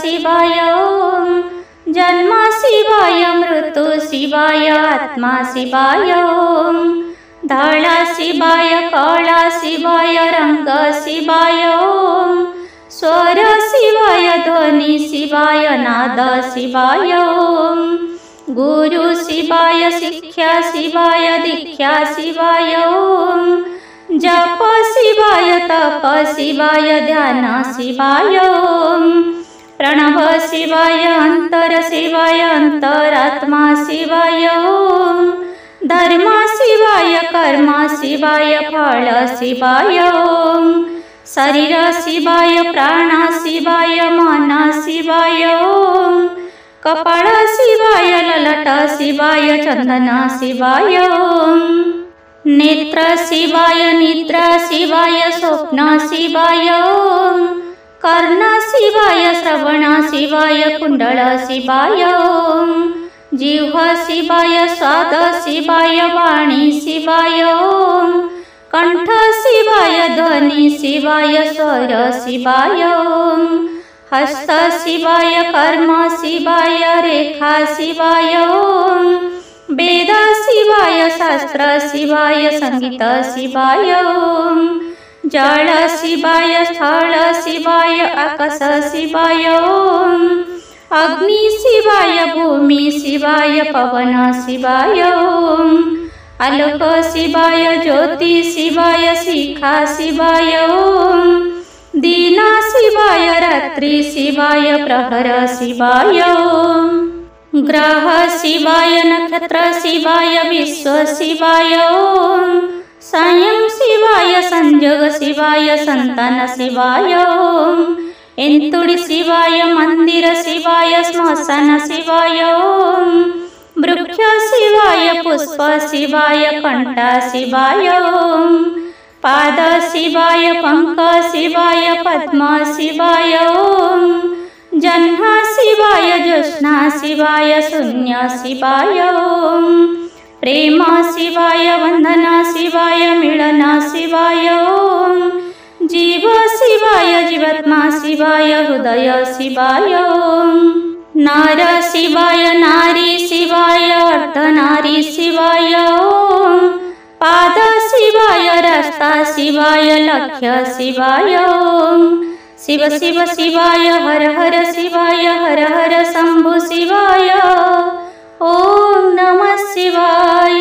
शिवाय ॐ जन्म शिवाय मृत्यु शिवाय आत्मा शिवाय ॐ धला शिवाय कला शिवाय रंग शिवाय ॐ स्वर शिवाय ध्वनि शिवाय नाद शिवाय ॐ गुरु शिवाय शिक्षा शिवाय दीक्षा शिवाय ॐ जप शिवाय तप शिवाय ध्यान शिवाय ॐ प्रणव शिवाय अंतर शिवाय अंतरात्मा शिवाय ॐ धर्म शिवाय कर्म शिवाय फल शिवाय ॐ शरीर शिवाय प्राण शिवाय मन शिवाय ॐ कपाळ शिवाय ललाट शिवाय चंदन शिवाय ॐ नेत्र शिवाय निद्रा शिवाय स्वप्न शिवाय ॐ कर्ण शिवाय श्रवण शिवाय कुंडल शिवाय ॐ जिह्वा शिवाय स्वाद शिवाय वाणी शिवाय ॐ कंठ शिवाय ध्वनि शिवाय स्वर शिवाय ॐ हस्त शिवाय कर्म शिवाय रेखा शिवाय ॐ वेद शिवाय शास्त्र शिवाय संगीत शिवाय ॐ जल शिवाय स्थल शिवाय आकाश शिवाय ॐ अग्नि शिवाय भूमि शिवाय पवन शिवाय ॐ आलोक शिवाय ज्योति शिवाय शिखा शिवाय ॐ दीन शिवाय रात्रि शिवाय प्रहर शिवाय ॐ ग्रह शिवाय नक्षत्र शिवाय विश्व शिवाय ॐ सायं शिवाय संजोग शिवाय संतान शिवाय ॐ एंतुडी शिवाय मंदिर शिवाय श्मशान शिवाय ॐ वृक्ष शिवाय पुष्प शिवाय कंठा शिवाय ॐ पाद शिवाय पंख शिवाय पद्म शिवाय ॐ जह्ना शिवाय ज्योत्स्ना शिवाय शून्य शिवाय ॐ प्रेम शिवाय वंदन शिवाय मिलन शिवाय ॐ जीव शिवाय जीवात्मा शिवाय हृदय शिवाय ॐ नर शिवाय नारी शिवाय अर्धनारी शिवाय ॐ पाद शिवाय रास्ता शिवाय लक्ष्य शिवाय ॐ शिव शिव शिवाय हर हर शिवाय हर हर शंभु शिवाय ॐ नमः शिवाय।